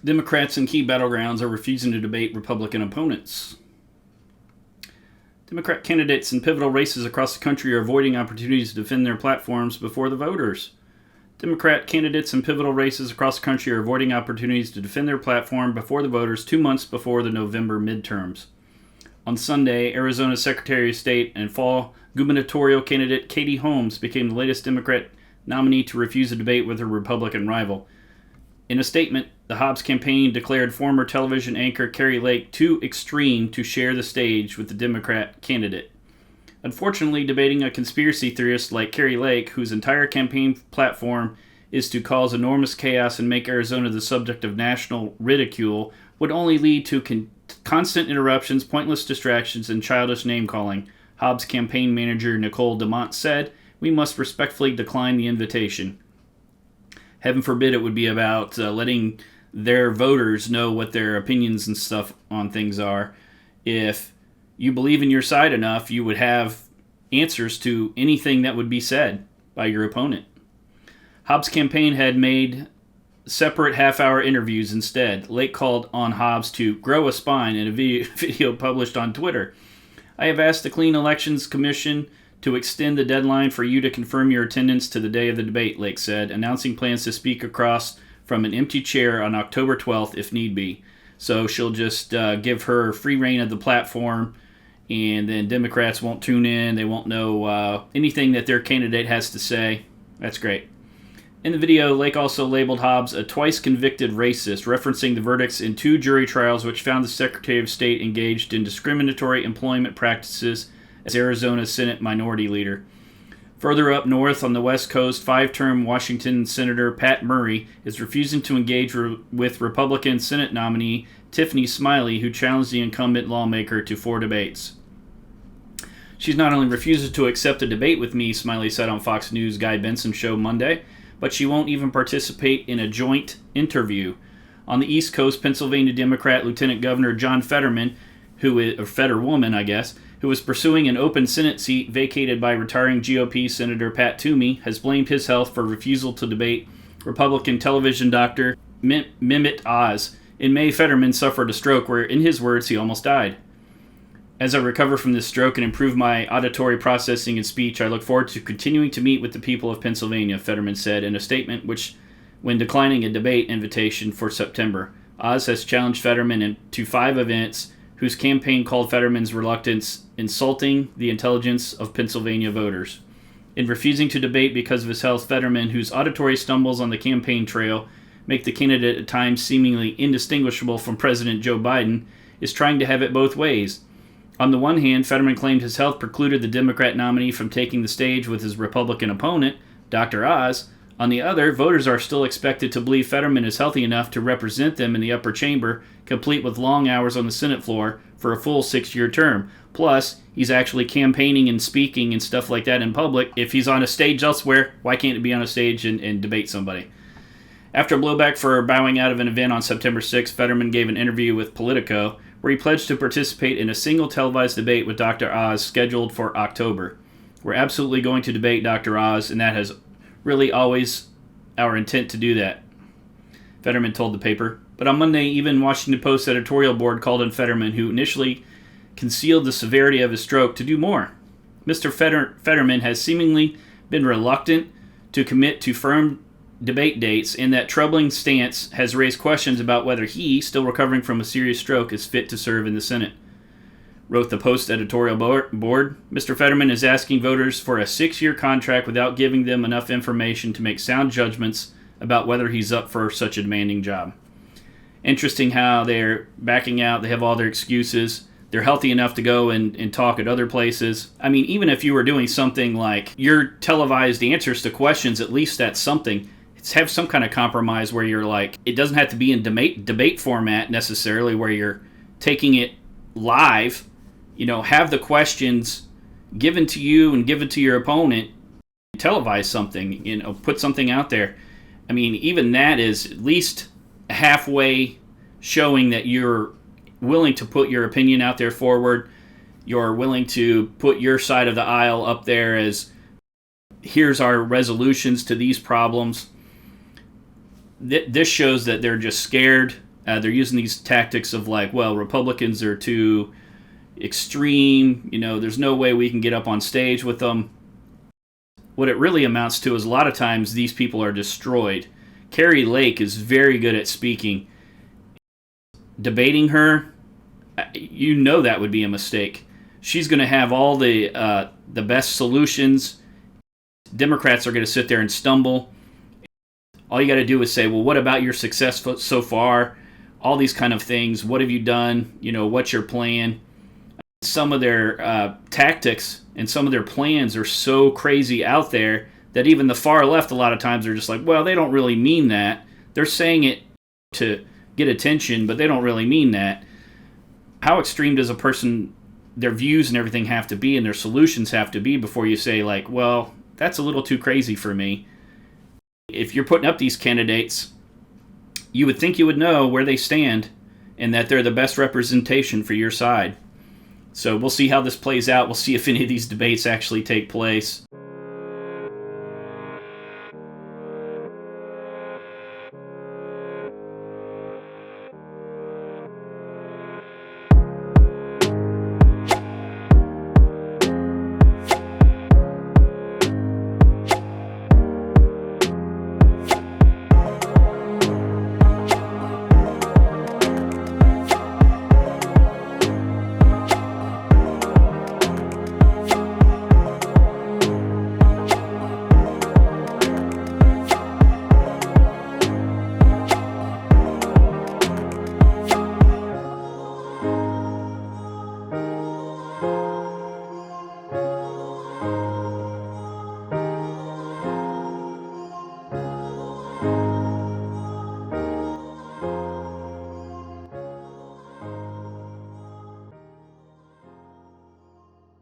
Democrats in key battlegrounds are refusing to debate Republican opponents. Democrat candidates in pivotal races across the country are avoiding opportunities to defend their platforms before the voters. Democrat candidates in pivotal races across the country are avoiding opportunities to defend their platform before the voters 2 months before the November midterms. On Sunday, Arizona's Secretary of State and fall gubernatorial candidate Katie Holmes became the latest Democrat nominee to refuse a debate with her Republican rival. In a statement, the Hobbs campaign declared former television anchor Kari Lake too extreme to share the stage with the Democrat candidate. Unfortunately, debating a conspiracy theorist like Kari Lake, whose entire campaign platform is to cause enormous chaos and make Arizona the subject of national ridicule, would only lead to constant interruptions, pointless distractions, and childish name-calling, Hobbs campaign manager Nicole DeMont said. We must respectfully decline the invitation. Heaven forbid it would be about letting their voters know what their opinions and stuff on things are. If you believe in your side enough, you would have answers to anything that would be said by your opponent. Hobbs' campaign had made separate half-hour interviews instead. Lake called on Hobbs to grow a spine in a video published on Twitter. I have asked the Clean Elections Commission to extend the deadline for you to confirm your attendance to the day of the debate, Lake said, announcing plans to speak across from an empty chair on October 12th if need be. So she'll just give her free reign of the platform, and then Democrats won't tune in. They won't know anything that their candidate has to say. That's great. In the video, Lake also labeled Hobbs a twice-convicted racist, referencing the verdicts in 2 jury trials which found the Secretary of State engaged in discriminatory employment practices as Arizona's Senate Minority Leader. Further up north on the West Coast, 5-term Washington Senator Pat Murray is refusing to engage with Republican Senate nominee Tiffany Smiley, who challenged the incumbent lawmaker to 4 debates. She's not only refuses to accept a debate with me, Smiley said on Fox News' Guy Benson show Monday, but she won't even participate in a joint interview. On the East Coast, Pennsylvania Democrat Lieutenant Governor John Fetterman, or Fetterwoman, I guess, who was pursuing an open Senate seat vacated by retiring GOP Senator Pat Toomey, has blamed his health for refusal to debate Republican television doctor Mehmet Oz. In May, Fetterman suffered a stroke where, in his words, he almost died. As I recover from this stroke and improve my auditory processing and speech, I look forward to continuing to meet with the people of Pennsylvania, Fetterman said in a statement when declining a debate invitation for September. Oz has challenged Fetterman to 5 events whose campaign called Fetterman's reluctance insulting the intelligence of Pennsylvania voters. In refusing to debate because of his health, Fetterman, whose auditory stumbles on the campaign trail make the candidate at times seemingly indistinguishable from President Joe Biden, is trying to have it both ways. On the one hand, Fetterman claimed his health precluded the Democrat nominee from taking the stage with his Republican opponent, Dr. Oz. On the other, voters are still expected to believe Fetterman is healthy enough to represent them in the upper chamber, complete with long hours on the Senate floor, for a full 6-year term. Plus, he's actually campaigning and speaking and stuff like that in public. If he's on a stage elsewhere, why can't he be on a stage and debate somebody? After blowback for bowing out of an event on September 6th, Fetterman gave an interview with Politico, where he pledged to participate in a single televised debate with Dr. Oz scheduled for October. We're absolutely going to debate Dr. Oz, and that has really always our intent to do that, Fetterman told the paper. But on Monday, even Washington Post editorial board called on Fetterman, who initially concealed the severity of his stroke, to do more. Mr. Fetterman has seemingly been reluctant to commit to firm debate dates, and that troubling stance has raised questions about whether he, still recovering from a serious stroke, is fit to serve in the Senate. Wrote the Post editorial board, Mr. Fetterman is asking voters for a 6-year contract without giving them enough information to make sound judgments about whether he's up for such a demanding job. Interesting how they're backing out. They have all their excuses. They're healthy enough to go and talk at other places. I mean, even if you were doing something like your televised answers to questions, at least that's something. Have some kind of compromise where you're like, it doesn't have to be in debate format necessarily where you're taking it live. Have the questions given to you and given to your opponent. Televise something, put something out there. I mean, even that is at least halfway showing that you're willing to put your opinion out there forward. You're willing to put your side of the aisle up there as, here's our resolutions to these problems. This shows that they're just scared They're using these tactics of like, well, Republicans are too extreme. There's no way we can get up on stage with them. What it really amounts to is a lot of times these people are destroyed. Carrie Lake is very good at speaking. Debating her, that would be a mistake. She's going to have all the best solutions. Democrats are going to sit there and stumble. All you got to do is say, well, what about your success so far? All these kind of things. What have you done? What's your plan? Some of their tactics and some of their plans are so crazy out there that even the far left a lot of times are just like, well, they don't really mean that. They're saying it to get attention, but they don't really mean that. How extreme does a person, their views and everything have to be and their solutions have to be before you say like, well, that's a little too crazy for me? If you're putting up these candidates, you would think you would know where they stand and that they're the best representation for your side. So we'll see how this plays out. We'll see if any of these debates actually take place.